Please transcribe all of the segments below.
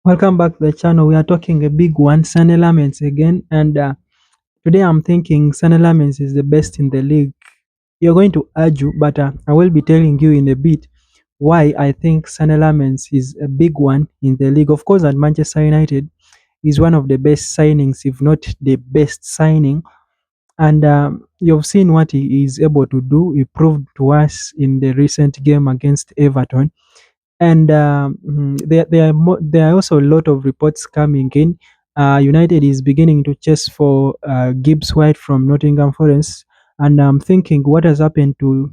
Welcome back to the channel. We are talking a big one, Senne Lammens again, and today I'm thinking Senne Lammens is the best in the league. You're going to argue, but I will be telling you in a bit why I think Senne Lammens is a big one in the league. Of course, at Manchester United is one of the best signings, if not the best signing. And you've seen what he is able to do. He proved to us in the recent game against Everton, and there are also a lot of reports coming in. United is beginning to chase for Gibbs White from Nottingham Forest, and I'm thinking what has happened to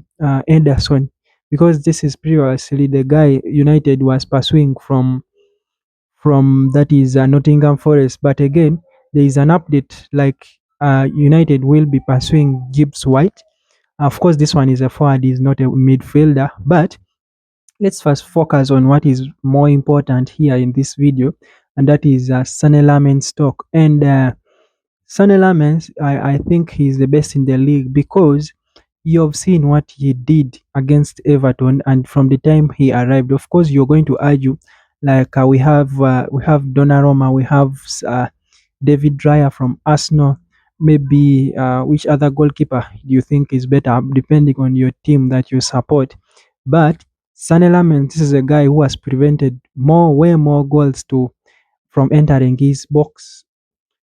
Anderson, because this is previously the guy United was pursuing from that is Nottingham Forest. But again, there is an update like United will be pursuing Gibbs White. Of course, this one is a forward, is not a midfielder, but let's first focus on what is more important here in this video, and that is Senne Lammens talk. And Senne Lammens, I think he's the best in the league because you've seen what he did against Everton, and from the time he arrived. Of course, you're going to argue like we have Donnarumma, we have David Raya from Arsenal. Maybe which other goalkeeper do you think is better, depending on your team that you support? But Senne Lammens, this is a guy who has prevented way more goals to from entering his box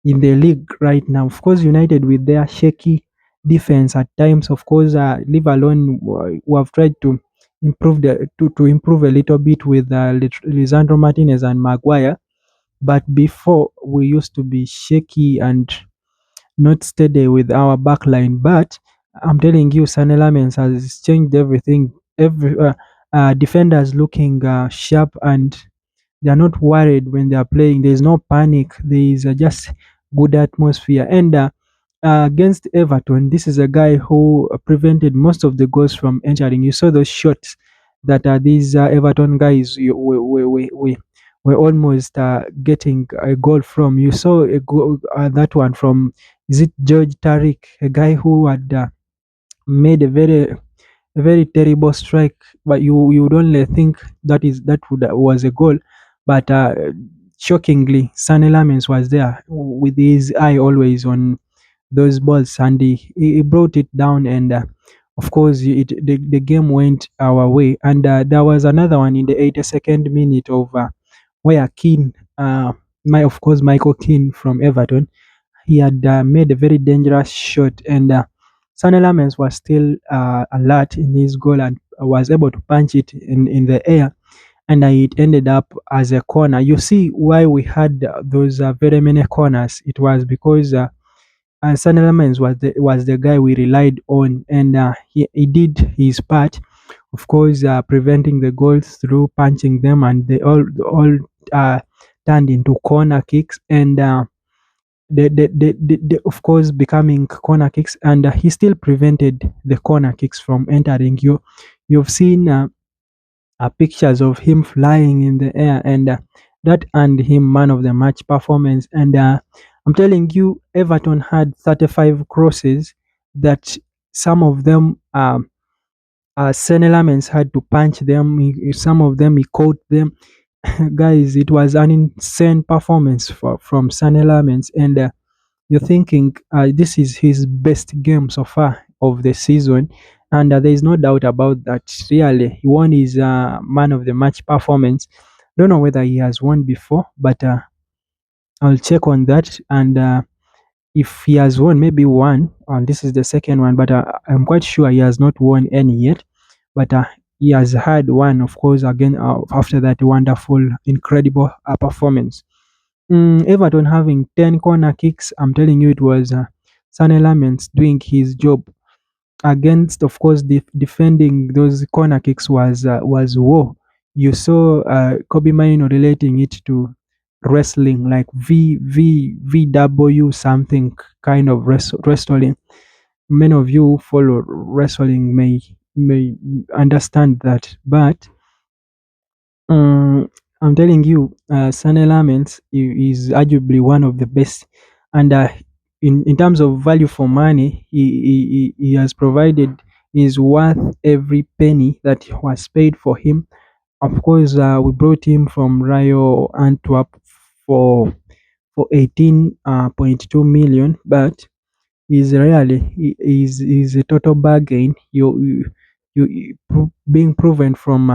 in the league right now. Of course, United with their shaky defense at times, of course, leave alone who have tried to improve a little bit with Lisandro Martinez and Maguire. But before we used to be shaky and not steady with our backline. But I'm telling you, Senne Lammens has changed everything. Every defenders looking sharp, and they are not worried when they are playing. There is no panic. There is just good atmosphere. And against Everton, this is a guy who prevented most of the goals from entering. You saw those shots that these Everton guys were almost getting a goal from. You saw a goal, that one from, is it George Tariq, a guy who had made a very terrible strike, but you would only think that was a goal. But shockingly, Senne Lammens was there with his eye always on those balls, and he brought it down. And of course, the game went our way. And there was another one in the 82nd minute of where Keane, of course, Michael Keane from Everton, he had made a very dangerous shot. And Senne Lammens was still alert in his goal and was able to punch it in the air, and it ended up as a corner. You see why we had those very many corners. It was because Senne Lammens was the guy we relied on, and he did his part, of course, preventing the goals through punching them, and they all uh, turned into corner kicks. And of course, becoming corner kicks, and he still prevented the corner kicks from entering. You've seen pictures of him flying in the air, and that earned him man of the match performance. And I'm telling you, Everton had 35 crosses that some of them Senne Lammens had to punch them. Some of them he caught them. Guys, it was an insane performance from Senne Lammens. And you're thinking this is his best game so far of the season, and there is no doubt about that. Really, he won his man of the match performance. Don't know whether he has won before, but I'll check on that. And if he has won, maybe one, and this is the second one, but I'm quite sure he has not won any yet. But he has had one, of course, again after that wonderful, incredible performance. Everton having 10 corner kicks, I'm telling you, it was Senne Lammens doing his job against, of course, defending those corner kicks was war. You saw Kobe Mino relating it to wrestling, like VW something kind of wrestling. Many of you who follow wrestling may understand that, but I'm telling you, Senne Lammens is arguably one of the best, and in terms of value for money, he has provided, is worth every penny that was paid for him. Of course, we brought him from Rio Antwerp for 18.2 million, but is a total bargain. Being proven from,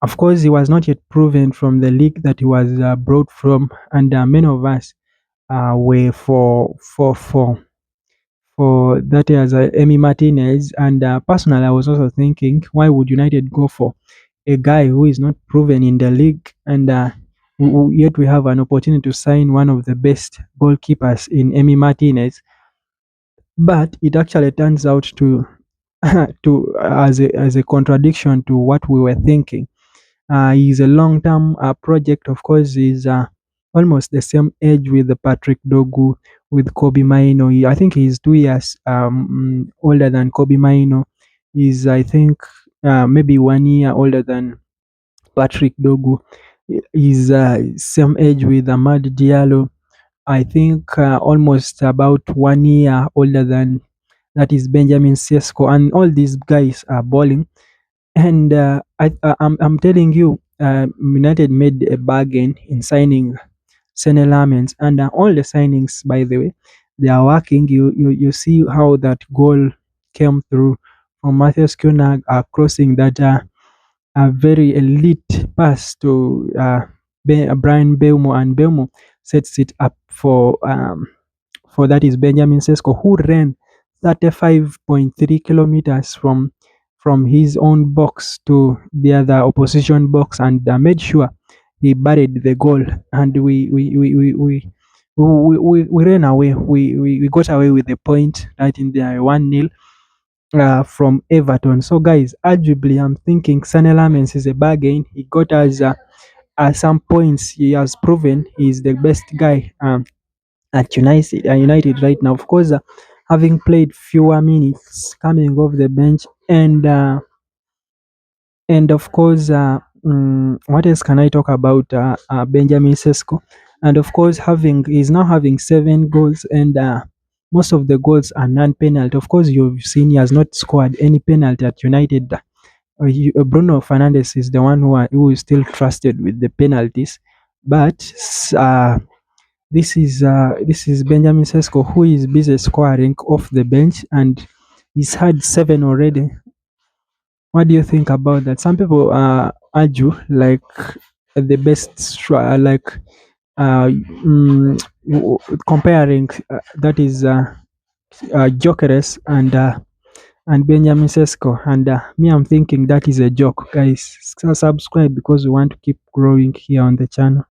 of course, he was not yet proven from the league that he was brought from, and many of us were for that as Emi Martinez. And personally, I was also thinking, why would United go for a guy who is not proven in the league, and yet we have an opportunity to sign one of the best goalkeepers in Emi Martinez? But it actually turns out to to as a contradiction to what we were thinking. He's a long-term project. Of course, he's almost the same age with the Patrick Dogu, with Kobe Maino. I think he's 2 years older than Kobe Maino. He's, I think, maybe 1 year older than Patrick Dogu. He's same age with Ahmad Diallo. I think almost about 1 year older than, that is, Benjamin Sesko, and all these guys are balling. And I'm telling you, United made a bargain in signing Senne Lammens, and all the signings, by the way, they are working. You see how that goal came through from Matthias Cunha, crossing that a very elite pass to Brian Belmo, and Belmo sets it up for that is Benjamin Sesko, who ran 35.3 kilometers from his own box to the other opposition box, and made sure he buried the goal. And we ran away. We got away with the point, right in there, 1-0 from Everton. So, guys, arguably, I'm thinking Senne Lammens is a bargain. He got us some points. He has proven he's the best guy at United right now. Of course, having played fewer minutes, coming off the bench, and of course, what else can I talk about? Benjamin Sesko, and of course, having he's now having 7 goals, and most of the goals are non-penalty. Of course, you've seen he has not scored any penalty at United. Bruno Fernandes is the one who is still trusted with the penalties, but this is Benjamin Sesko, who is busy scoring off the bench, and he's had 7 already. What do you think about that? Some people argue like the best like comparing that is Jokeres and Benjamin Sesko, and me, I'm thinking that is a joke, guys. So subscribe because we want to keep growing here on the channel.